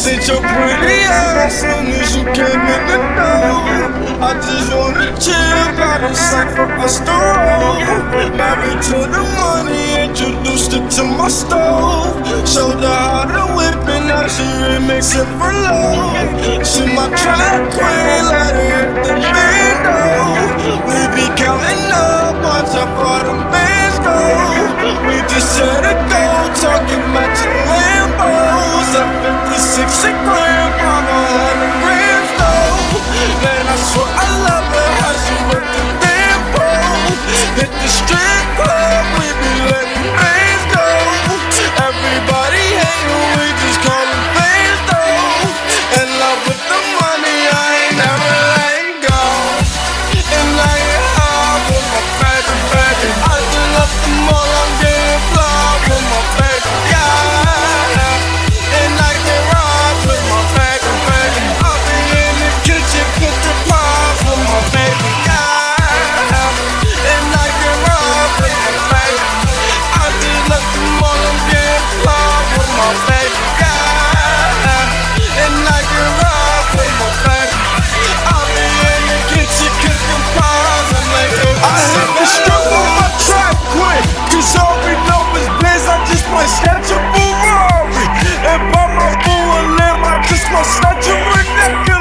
Sit your pretty ass soon as you came in the door. I just wanna chill, got a sack for us to roll. Married to the money, introduced her to my stove. Showed her how to whip and now she remix it for low. She my track queen, let her hit the bando. We be counting up, watch how far them bands go. We just set a goal, talking matching Lambos. At 56 a gram, I'm 100 grams though. Man, I swear I love her, how she work the damn pole. Hit the strip club, we be letting fans go. Everybody hating, we just call them fans though. In love with the money, I ain't never letting go. And I get hard with my baby, baby. I just left them all, I'm getting flawed with my baby, yeah. And I get robbed with my baby, baby. I'll be in the kitchen, cook the pies with my baby, yeah. And I get robbed with my baby. I just left them all, I'm getting flawed with my baby, yeah. And I get robbed with my baby. I'll be in the kitchen, cooking pies, I'm like, I hit the strip on my track quick, cause all we know is Blizza, I just might snatch a Ferrari. And buy my boo a limb, I just might snatch a Renegade.